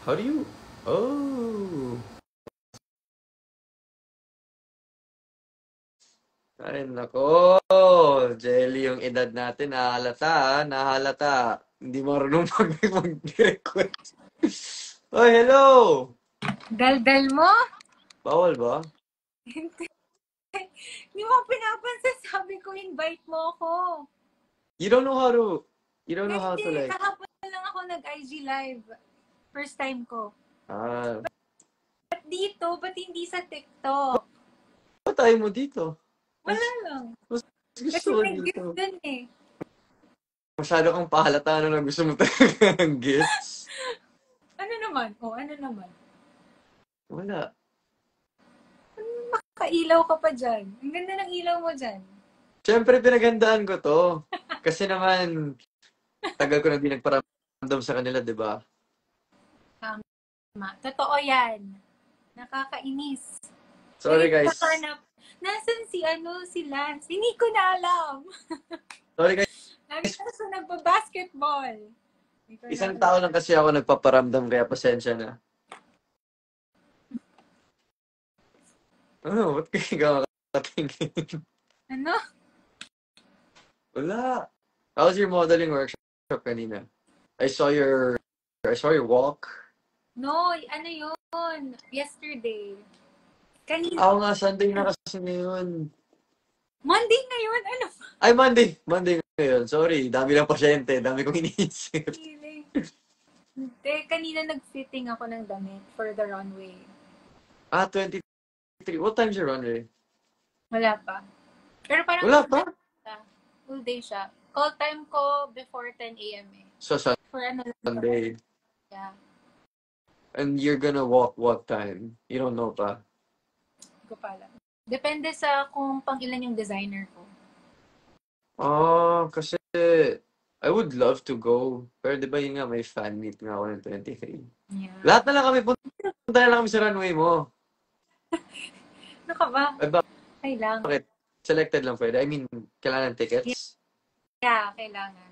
How do you... Oh! Ay, nako. Jelly, yung edad natin, nahalata, nahalata. Hindi marunong mag-request. Oh, hello! Daldal mo? Bawal ba? Hindi mo pinapansin, sabi ko, invite mo ako. You don't know how to... You don't know how to Hindi, like... kahapon lang ako nag-IG live. First time ko. Ah, Ba't dito? Ba't hindi sa TikTok? ba't tayo mo dito? Wala lang. Mas Kasi gusto ko may gift dito. dun eh. Masyado kang pahalata na gusto mo talaga ng gifts. Ano naman? Ano naman? Wala. Makailaw ka pa dyan. Ang ganda ng ilaw mo dyan. Siyempre, pinaghandaan ko to. Kasi naman, tagal ko na din nagparamdam sa kanila, di ba? Totoo yan. Nakakainis. Sorry, Kaya guys. nakahanap. Nasaan si Lance? Hindi ko na alam. Sorry, guys. Lagi na siya nagpa-basketball. Isang tao lang kasi ako nagpaparamdam, kaya pasensya na. Ano? Ba't kayo kakatingin? Ano? Wala. How was your modeling workshop kanina? I saw your walk. No, ano yun? Yesterday. Kanina. Ako nga, Sunday na kasi ngayon. Monday ngayon? Ano? Ay, Monday. Monday ngayon. Sorry, dami lang pasyente. Dami kong iniisip. Hindi, kanina nag-fitting ako ng damit for the runway. 23. What time's your runway? Wala pa. Pero parang Wala pa? Full day siya. Call time ko before 10 a.m. eh. So, For ano lang. Sunday. Yeah. And you're gonna walk what time? You don't know pa? Hindi ko pa alam. Depende sa kung pang ilan yung designer ko. Kasi I would love to go. Pero di ba yun nga, may fan meet nga ako ng 23. Yeah. Lahat na lang kami, punta na lang kami sa runway mo. Ano ka ba? Ay, Kailangan. bakit? Selected lang pwede. I mean, kailangan ng tickets? Yeah, kailangan.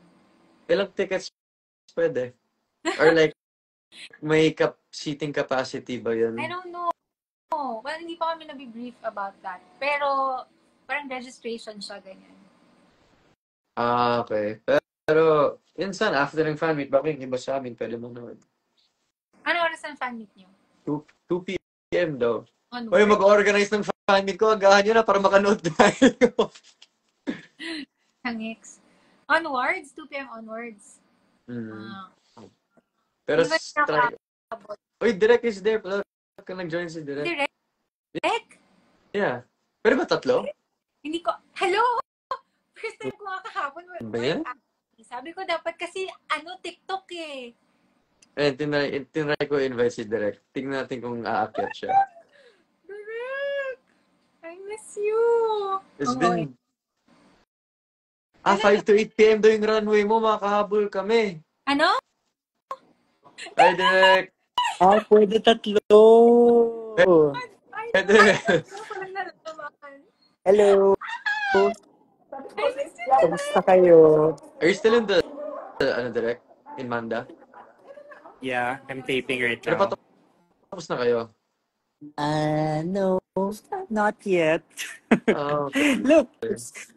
Ilang tickets pwede? Or like, may seating capacity ba yun? I don't know. Well, hindi pa kami nabibrief about that. Pero, parang registration siya, ganyan. Okay. Pero, insan, after ng fan meet, baka yung iba sa amin, pwede mo naman. Ano oras ang fan meet niyo? 2 p.m. daw. Onward. Oy, mag-organize ng fan meet ko. Agahan nyo na para makanood tayo. Hangix. Onwards? 2 p.m. onwards. Pero try. Uy, Direk is there. Pala ka nag-join si Direk. Direk? Yeah. Pero ba tatlo? Hindi ko. Hello? First time ko kahapon. Ba yan? Sabi ko dapat kasi TikTok eh. Tinry ko invite si Direk. Tingnan natin kung aakyat siya. Direk! I miss you! It's been... 5 to 8 p.m. daw yung runway mo. Makahabol kami. Ano? Hi, Direk! Pwede tatlo. Pwede. Hello. I miss you. Kamusta kayo? Are you still in the Direk? In Manda? Yeah, I'm taping right Pero now. patapos na kayo? No, not yet. Okay. Look,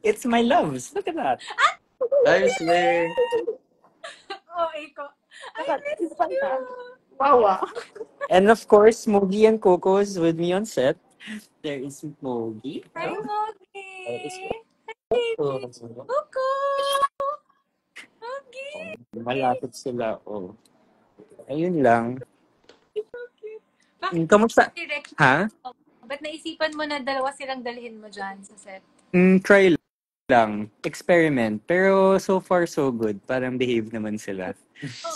it's my loves. Look at that. Hi, Slay. Iko. I miss you. Wow. And of course, Mogi and Coco is with me on set. There is Mogi. Hi, Mogi. Oh. Coco. Mogi. Malapit sila. Oh. Ayun lang. Bakit? Kamusta? Direct. Ha? Ba't naisipan mo na dalawa silang dalhin mo dyan sa set? Try lang. Experiment. Pero so far, so good. Parang behave naman sila.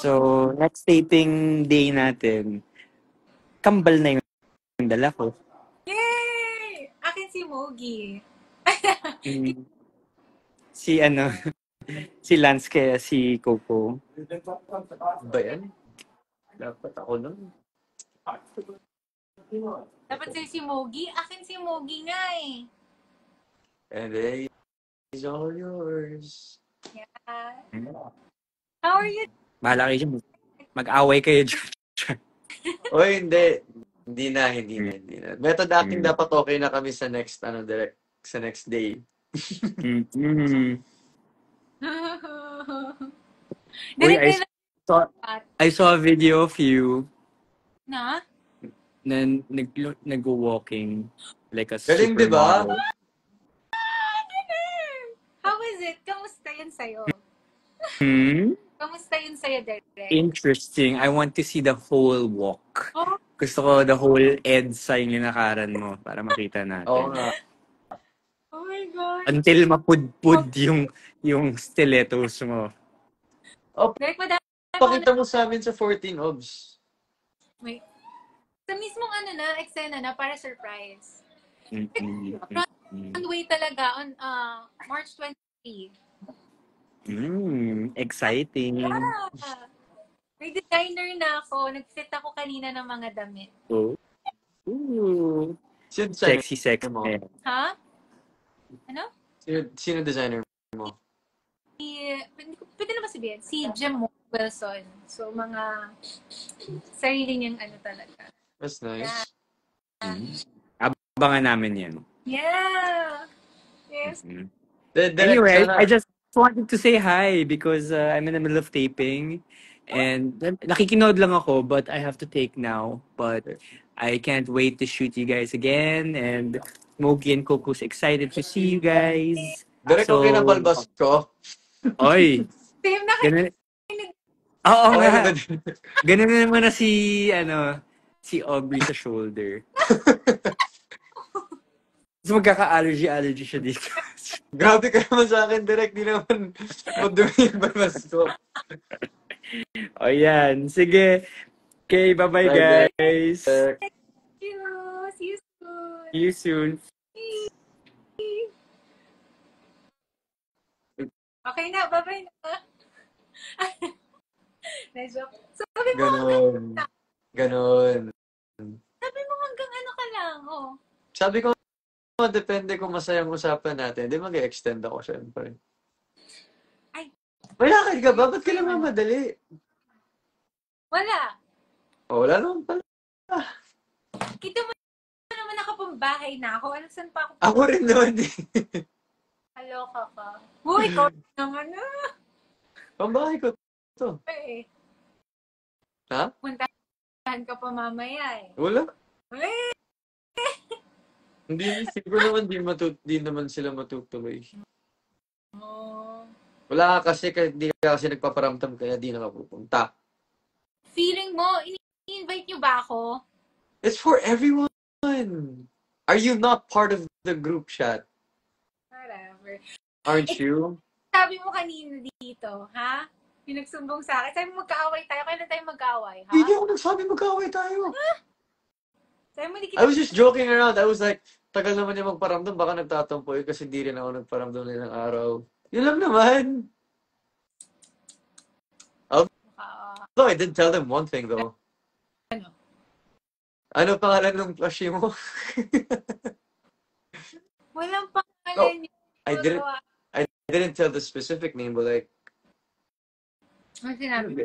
So, next taping day natin, kambal na yung dala ko. Yay! Akin si Mogi. Si Lance kaya si Coco. Ba yan? Dapat ako nun. Dapat si Mogi. Akin si Mogi nga eh. And it's all yours. Yeah. How are you? Bahala kayo dyan. Mag-away kayo dyan. Oy, hindi. Hindi na. Method acting Mm. dapat okay na kami sa next, sa next day. Mm. Uy, Direct na saw, lahat. I saw a video of you Na? na nag-walking like a Galing, di ba? supermodel. How is it? Kamusta yun sa'yo? Hmm? Kamusta yun sa'yo, Direct? Interesting. I want to see the whole walk. Oh, Gusto ko the whole EDSA yung linakaran mo para makita Oo natin. nga. oh my God. Until mapudpud yung stilettos mo. Oh, Direct, madami ako pakita mo sa amin sa 14 obs. Wait. Sa mismong eksena na para surprise. Mm-mm. Runway talaga on March 23. Exciting. Yeah. May designer na ako. Nag-fit ako kanina ng mga damit. Oh. Ooh. Sino designer Sexy. mo? Ha? Ano? Sino designer mo? Pwede na ba sabihin? Si Jim Wilson. So, mga sarili niyang talaga. That's nice. Abangan namin yan. Yeah! Yes. Anyway, I just wanted to say hi because I'm in the middle of taping. And nakikinood lang ako, but I have to take now. But I can't wait to shoot you guys again. And Mogi and Coco's excited to see you guys. Direct okay na balbas ko. Oy! Same na Ganun. Oo Okay nga. naman. Ganun na naman na si Aubrey sa shoulder. So magkaka-allergy siya dito. Grabe ka naman sa akin, Direct. Di naman madumi yung balbas ko. O yan. Sige. Okay, bye-bye Bye, guys. Direct. Thank you. See you soon. See you soon. Okay na, bye-bye na. Na-joke. Sabi mo Ganon. Sabi mo hanggang ka lang, oh. Sabi ko, depende kung masayang usapan natin. Di mag-extend ako, syempre. Ay. Malakad ka ba? Ba't ka naman madali? Wala. Wala naman pala. Kita mo naman nakapambahay na ako. Saan pa ako? Ako rin naman eh. Kaloka ka. Uy, ikaw naman na. Pambahay ko to. Eh. Ha? Puntahan ka pa mamaya eh. Wala. Eh. Hindi, siguro naman di naman sila matutuloy. Oh. Wala kasi kasi nagpaparamdam kaya di nakapupunta. Feeling mo, ini-invite niyo ba ako? It's for everyone. Are you not part of the group chat? Whatever. Aren't you? Sabi mo kanina dito, ha? Yung nagsumbong sa akin. Sabi mo magkaaway tayo. Kailan tayo mag-away, ha? Hindi ako nagsabi magkaaway tayo. Sabi mo, I was just joking around. I was like, tagal naman yung magparamdam. Baka nagtatampo yun kasi di rin ako nagparamdam na ng araw. Yun lang naman. Although I did tell them one thing though. Ano? Ano pangalan ng plushie mo? Walang pangalan yun. I didn't tell the specific name, but like, Ano sinabi?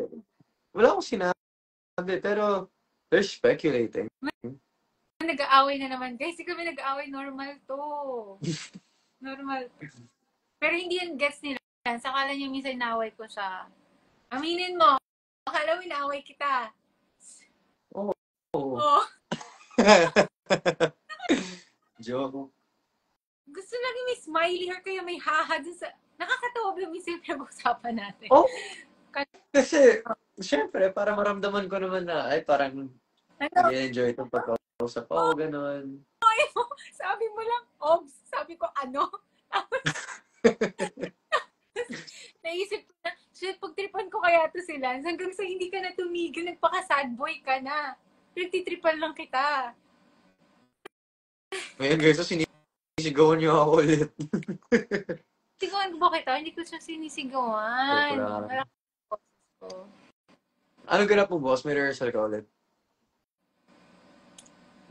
wala akong sinabi, pero they're speculating. Nag-aaway na naman. Guys, kami nag-aaway. Normal to. Normal. Pero hindi yan gets nila. Sakala niyo minsan naaway ko siya. Aminin mo. Akala mo inaaway kita. Oo. Oh. Joke. Gusto lagi may smiley or kaya may haha dun sa... Nakakatawa ba minsan yung pinag-usapan natin? Oh, kasi, syempre, para maramdaman ko naman na, ay, parang nag-enjoy itong pagkausap. Oh, ganon. Sabi mo lang, Obs. Sabi ko, ano? Naisip ko na, shit, pagtripan ko kaya to sila. Hanggang sa hindi ka na tumigil, nagpaka-sad boy ka na. Pinagtitripan lang kita. Ngayon, guys, so sinisigawan niyo ako ulit. Sigawan ko ba kita? Hindi ko siya sinisigawan. Sobra. Ko. Anong ganap mo, boss? May rehearsal ka ulit?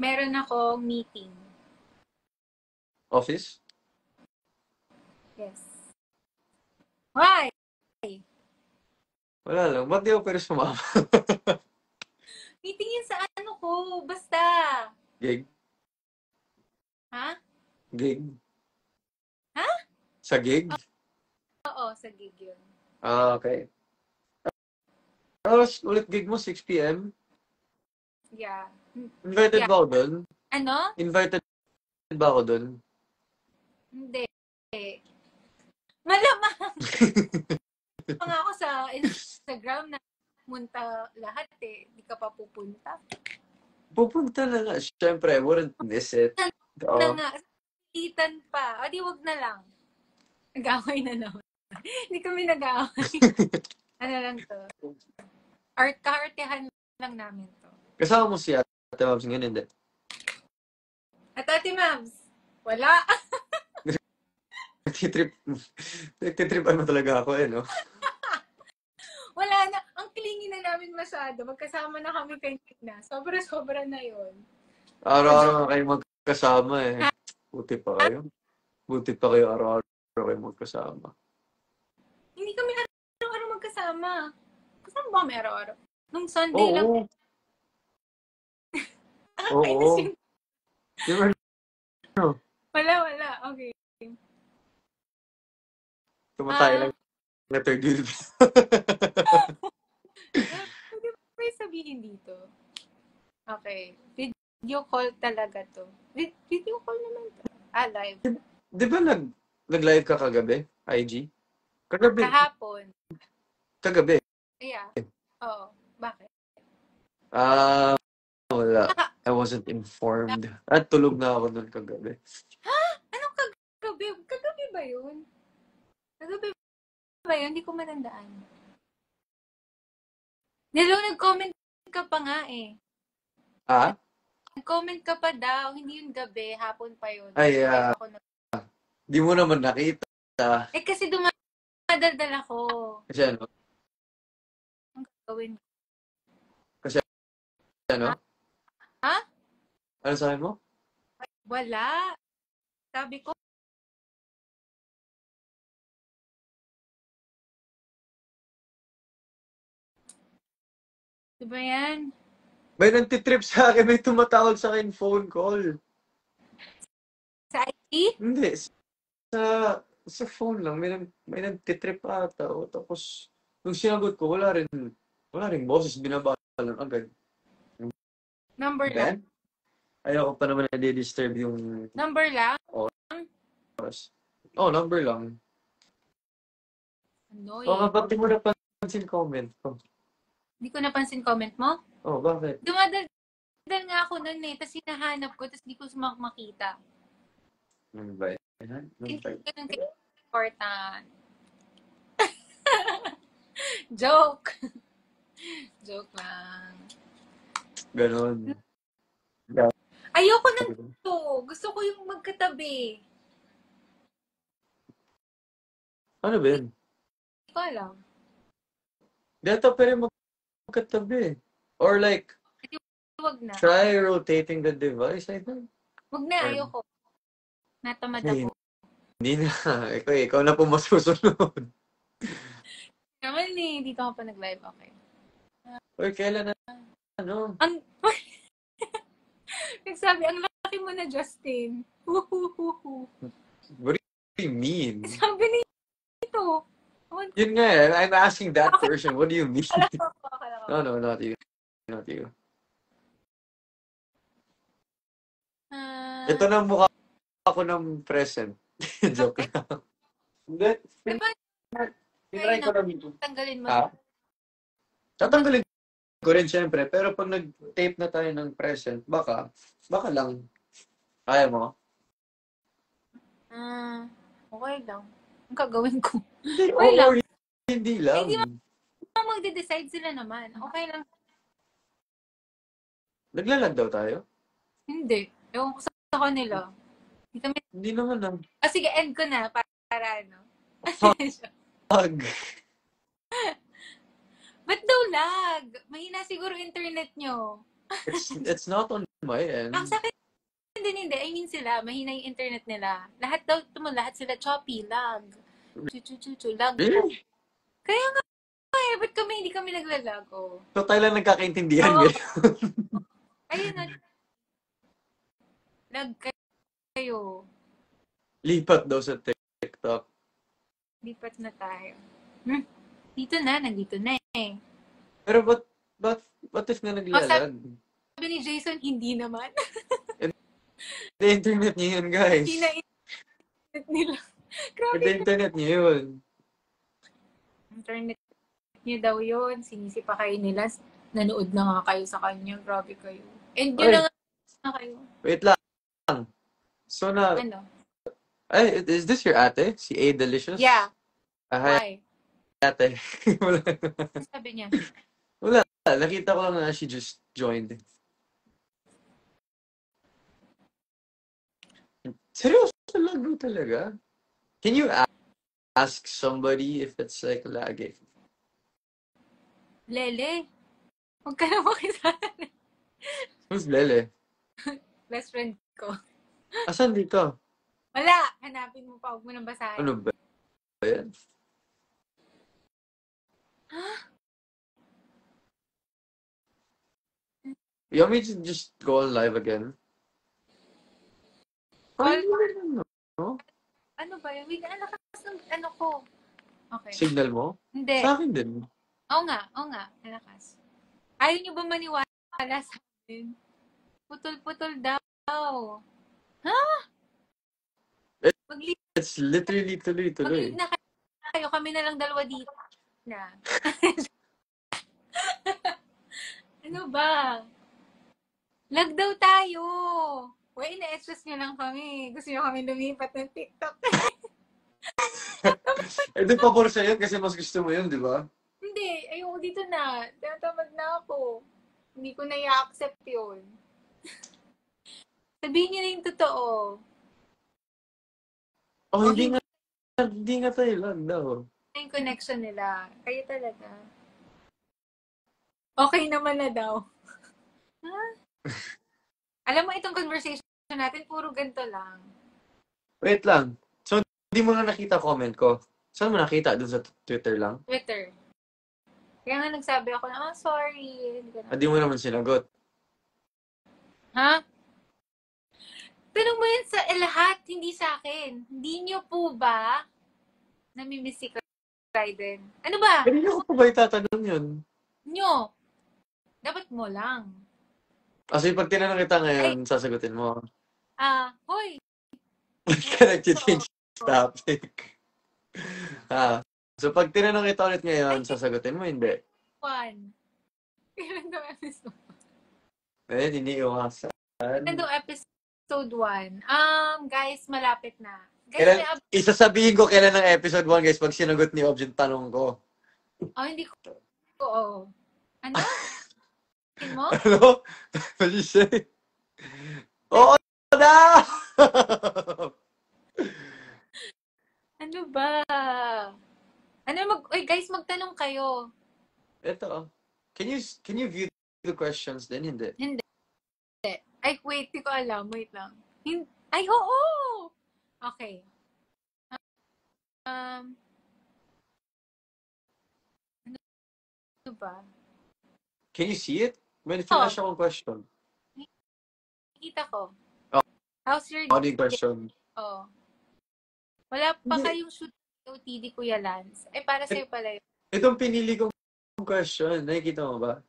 Meron ako meeting. Office? Yes. Why? Wala lang. Ba't di ako pwede sumama? Meeting yun sa ano ko. Basta. Gig? Ha? Gig? Ha? Sa gig? Oo, sa gig yun. Ah, okay. Tapos, ulit gig mo, 6 p.m. Yeah. Invited Yeah. ba ako doon? Ano? Invited ba ako doon? Hindi. Malamang. Mga ako sa Instagram na punta lahat eh. Hindi ka pa pupunta. Pupunta na nga. Siyempre, I wouldn't miss it. Na nga. Itan pa. O di wag na lang. Nag-away na naman. Hindi kami nag-away. Ano lang to. Kaartehan lang namin to. Kasama mo si Ate Mabs ngayon, hindi? At Ate Mabs, wala. Nagtitripan mo talaga ako no? Wala na. Ang clingy na namin masyado. Magkasama na kami kanina. Sobra-sobra na yun. Araw-araw kayo magkasama eh. Buti pa kayo. Buti pa kayo araw-araw kayo magkasama. Hindi kami araw-araw magkasama. Kasama ba kami araw-araw? Nung Sunday lang. Oo. Wala. Okay. Tumatay lang na third wheel. Pwede ba sabihin dito? Okay. Video call talaga to. Video call naman to. Live. Di ba nag-live ka kagabi? IG? Kagabi. Kahapon. Kagabi. Yeah. Oo. Bakit? Wala. I wasn't informed. At tulog na ako nun kagabi. Ha? Anong kagabi? Kagabi ba yun? Kagabi ba yun? Hindi ko matandaan. Nag-comment ka pa nga eh. Ah? Nag-comment ka pa daw. Hindi yun gabi. Hapon pa yun. Ay, di mo naman nakita. Eh kasi dumadaldal ako. Kasi ano? Ang gagawin ko? Kasi ano? Ha? Ano sabi mo? Wala. Sabi ko, diba yan? May nagtitrip sa akin, may tumatawag sa akin phone call. Sa IT? Hindi. Sa phone lang, may nagtitrip ata. O, tapos, nung sinagot ko, wala rin boses, binaba lang agad. Number lang? Ayoko pa naman na-disturb yung Number lang? oras. Oh, number lang. Annoying. O, kapag di mo napansin comment ko. Hindi ko napansin comment mo? Oh, bakit? Dumadaldal nga ako nun eh. Tapos hinahanap ko, tapos di ko makita. Ano ba yan? Ganun kayo important. Joke. Joke lang. Ganon. Ayoko na to. Gusto ko yung magkatabi. Ano ba yun? Hindi ko alam. Dito pero magkatabi. Or like, Wag na. try rotating the device, I think. Wag na, ayoko. Natamad ako. Hindi na. Ikaw na po masusunod. Naman eh, dito ako pa nag-live. Okay. Uy, kailan na? Ano? Nagsabi, ang laki mo na, Justin. Huhuhuhu. What do you mean? Sabi nito. Yun nga eh. I'm asking that person. What do you mean? Akala ko. No, not you. Not you. Ito na mukha ako ng present. Joke lang. Hindi. Diba, Tinry ko lang ito. tanggalin mo. Tatanggalin ko rin siyempre. Pero pag nag-tape na tayo ng present, baka lang. Kaya mo? Okay lang. Ang gagawin ko. Hindi, Okay lang. Hindi lang. Hindi magde-decide sila naman. Okay lang. Naglalag daw tayo? Hindi. Ewan ko sa kanila. Hindi naman lang. Sige, end ko na. Para ano. Pag. Ba't daw lag? Mahina siguro internet nyo. It's not on my end. Ang sakit din hindi. I mean sila, mahina yung internet nila. Lahat sila choppy, lag. Chu, lag. Really? Kaya nga, ba't hindi kami naglalago. So tayo lang nagkakaintindihan Oo. ngayon. Ayun na, lag kayo. Lipat daw sa TikTok. Lipat na tayo. Dito na, nandito na eh. Pero what if nga naglalag? Sabi ni Jason, hindi naman. The internet niya yun, guys. Hindi na internet nila. Grabe The internet niya yun. internet niyo daw yun. Sinisi pa kayo nila. Nanood na nga kayo sa kanya. Grabe kayo. And yun Oy. na nga kayo. Wait lang. So na, Ano? ay, is this your ate? Si A Delicious? Yeah. Ah, hi, Why? ate. Wala. Ano sabi niya? Nakita ko lang na she just joined. Seryoso, lago talaga? Can you ask somebody if it's like lagging? Lele. Huwag ka na makita. Who's Lele? Best friend ko. Asan dito? Wala. Hanapin mo pa. Huwag mo nang basahin. Ano ba yan? You want me to just go on live again? All- No? Ano ba yun? Wait, ano ng ano ko? Okay. Signal mo? Hindi. Sa akin din. Oo nga. Malakas. Ayaw niyo ba maniwala sa akin? Putol-putol daw. Ha? Mag-leave It's literally tuloy-tuloy. na kayo. Kami na lang dalawa dito. Na. Ano ba? Lag daw tayo. Uy, ina-stress niyo lang kami. Gusto niyo kami lumipat ng TikTok. Eh, di pabor sa'yo kasi mas gusto mo yun, di ba? Hindi. Ayoko dito na. Tinatamad na ako. Hindi ko na i-accept yun. Sabihin niyo na yung totoo. Oh, hindi nga tayo lag daw. Yung connection nila. Kayo talaga. Okay naman na daw. Ha? Alam mo, itong conversation natin, puro ganito lang. Wait lang. So, hindi mo na nakita comment ko. Saan mo nakita? Doon sa Twitter lang? Twitter. Kaya nga nagsabi ako na, sorry. Hindi mo naman sinagot. Ha? Tanong mo yun sa lahat, hindi sa akin. Hindi niyo po ba namimiss si Raiden? Ano ba? Hindi ko pa ba itatanong yun? Nyo. Dapat mo lang. Kasi pag tinanong kita ngayon, sasagutin mo. Hoy. Ka nag-change topic. So pag tinanong kita ulit ngayon, sasagutin mo, hindi. Kailan daw episode? Eh, iniiwasan. Kailan daw episode 1? Guys, malapit na. Guys, Kailan, may isasabihin ko kailan ng episode 1, guys, pag sinagot ni Ob yung tanong ko. hindi ko. Oo. Ano? Mo? Ano? What did you say? Oo na! Ano ba? Guys, magtanong kayo. Ito. Can you view the questions din? Hindi. Ay, wait, di ko alam. Wait lang. Ay, oo! Okay. Ano ba? Can you see it? May finish akong question. Nakita ko. Oh. How's your Audio question. Oh. Wala pa Hindi. kayong shoot OTD, Kuya Lance. Ay, para sa'yo pala yun. Itong pinili kong question, nakikita mo ba?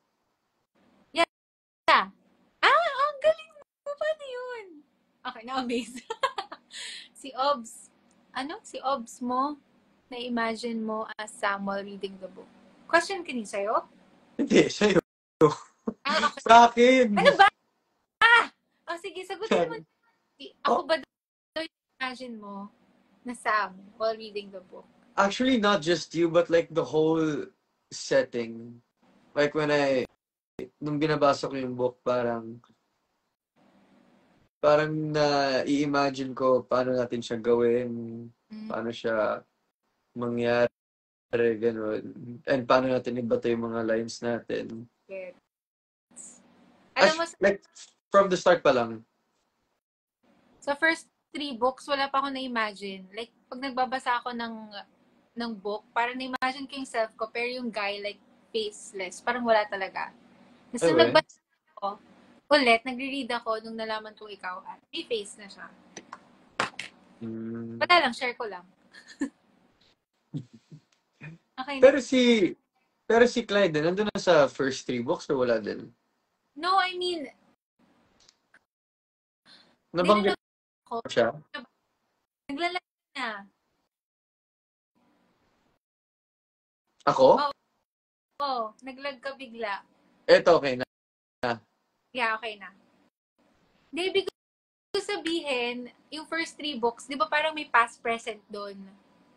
Ang galing mo. Paano yun? Okay, na-amaze. Si Obs. Si Obs mo, na-imagine mo as Samuel reading the book. Question ka niya sa'yo? Hindi, sa'yo. Okay. Sa akin! Ano ba? Sige, sagutin mo. Ako ba daw imagine mo na Sam while reading the book? Actually, not just you, but like the whole setting. Like nung binabasa ko yung book, parang na-i-imagine ko paano natin siya gawin, paano siya mangyari, gano'n. And paano natin ibato yung mga lines natin. Yes. Alam mo, Like, from the start pa lang. sa first 3 books, wala pa ako na-imagine. Like, pag nagbabasa ako ng book, parang na-imagine ko yung self ko, pero yung guy, like, faceless. Parang wala talaga. Tapos nung Okay. nagbasa ako, ulit, nagre-read ako nung nalaman kong ikaw at may face na siya. Mm. Wala lang, share ko lang. Okay na. Pero si Clyde, nandun na sa first 3 books o wala din? No, I mean, Nabanggit ko, siya? naglalagay na. Ako? Oo, naglag ka bigla. Eto, okay na. Yeah, okay na. Hindi, ibig ko sabihin, yung first 3 books, di ba parang may past, present doon?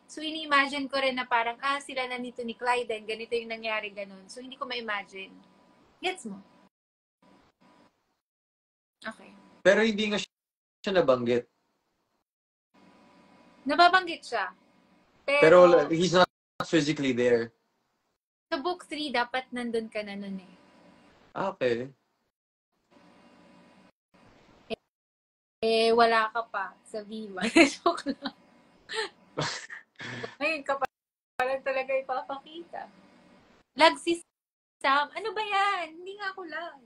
So, ini-imagine ko rin na parang, sila na nito ni Clyde, ganito yung nangyari, ganun. So, hindi ko ma-imagine. Gets mo? Okay. Pero hindi nga siya nabanggit. Nababanggit siya. Pero he's not physically there. Sa book 3, dapat nandun ka na nun eh. Okay. Wala ka pa sa Viva. Joke lang. Ngayon ka pa lang talaga ipapakita. Lag si Sam. Ano ba yan? Hindi nga ako lag.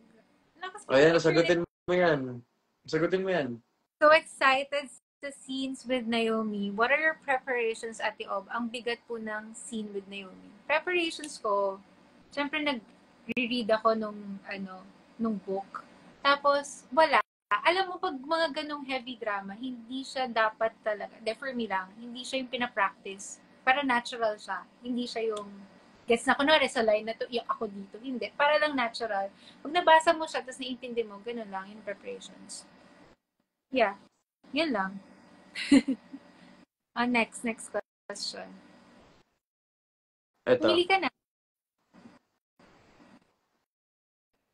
Lakas pa Ayan, yung sagutin mo yan. Sagutin mo yan. So excited sa scenes with Naomi. What are your preparations, Ate Ob? Ang bigat po ng scene with Naomi. Preparations ko, syempre nag-read ako nung book. Tapos, wala. Alam mo, pag mga ganong heavy drama, hindi siya dapat talaga, for me lang, hindi siya yung pinapractice. Para natural siya. Hindi siya yung, gets na, kunwari sa line na to, yung ako dito. Hindi. Para lang natural. Pag nabasa mo siya, tapos naiintindi mo, ganun lang yung preparations. Yeah. Yun lang. Next question. Ito. Pumili ka na.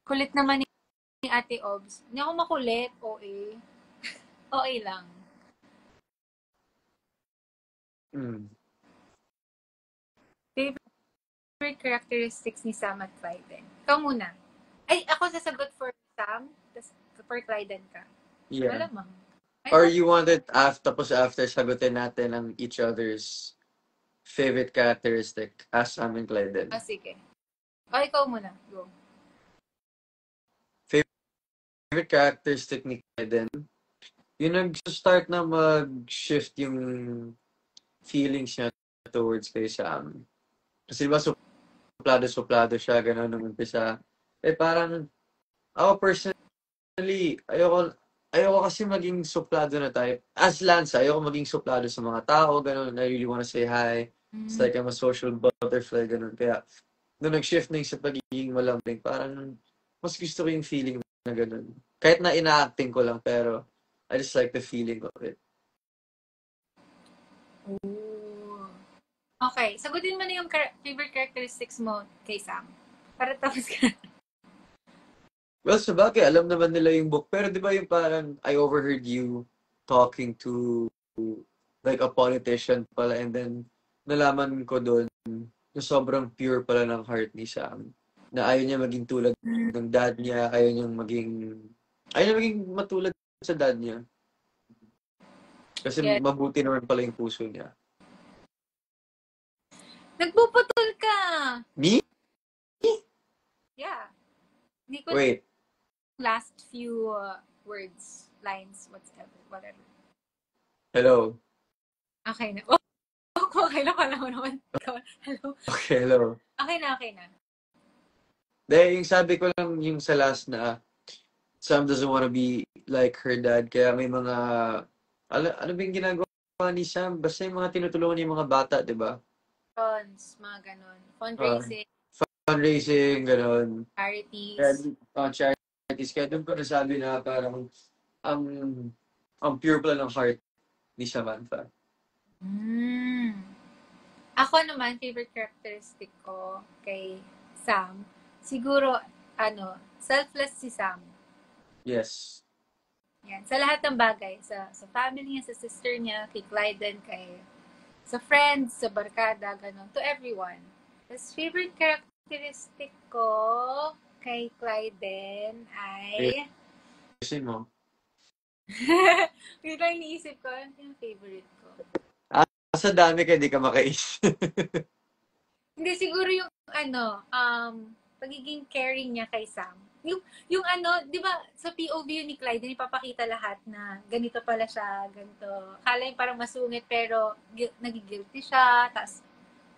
Kulit naman ni Ate Obs. Hindi ako makulit. OA. OA lang. Favorite characteristics ni Sam at Clyden? Ikaw muna. Ay, ako sasagot for Sam, tapos for Clyden ka. Yeah. Malamang. Or you want it tapos after sagutin natin ang each other's favorite characteristic as Sam and Clyden. Sige. O, ikaw muna. Go. Favorite characteristic ni Clyden? Yung nag-start na mag-shift yung feelings niya towards kay Sam. Kasi diba suplado siya, gano'n nung umpisa. Parang, ako personally, ayoko kasi maging suplado na type. As Lanza, ayoko maging suplado sa mga tao, gano'n. I really wanna say hi. It's like I'm a social butterfly, gano'n. Kaya, nung nag-shift na yung sa pagiging malambing, parang mas gusto ko yung feeling na gano'n. Kahit na ina-acting ko lang, pero I just like the feeling of it. Okay, sagutin mo na yung favorite characteristics mo kay Sam. Para tapos ka. Well, sabagay, alam naman nila yung book. Pero di ba yung parang, I overheard you talking to like a politician pala, and then nalaman ko doon na sobrang pure pala ng heart ni Sam. Na ayaw niya maging tulad ng dad niya, ayaw niya maging matulad sa dad niya. Kasi mabuti naman pala yung puso niya. Nagpuputol ka! Me? Yeah. Hindi ko Wait. Last few words, lines, whatever. Hello. Okay na. Oh, okay na pala mo naman. Hello. Okay, hello. Okay na. Dahil yung sabi ko lang yung sa last na Sam doesn't wanna be like her dad. Kaya may mga, ano ba yung ginagawa ni Sam? Basta yung mga tinutulungan niya yung mga bata, di ba? Funds, mga ganon. Fundraising. Fundraising, ganon. Charities. Charities. Kaya doon ko nasabi na parang ang pure pala ng heart ni Samantha. Ako naman, favorite characteristic ko kay Sam, siguro, selfless si Sam. Yes. Yan. Sa lahat ng bagay. Sa family niya, sa sister niya, kay Clyden, sa friends, sa barkada, gano'n. To everyone. Tapos, favorite characteristic ko kay Clyden ay... Kasi mo? Wait lang, iniisip ko. Ano yung favorite ko? Sa dami kaya di ka makaisip. Hindi, siguro yung pagiging caring niya kay Sam. Yung di ba, sa POV yun ni Clyde, din ipapakita lahat na ganito pala siya, ganito. Akala yung parang masungit, pero nagigilty siya, tas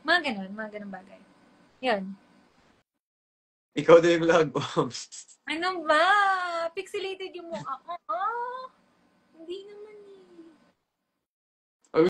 mga ganun bagay. Yun. Ikaw din yung log bombs. Ano ba? Pixelated yung mukha ko. Hindi naman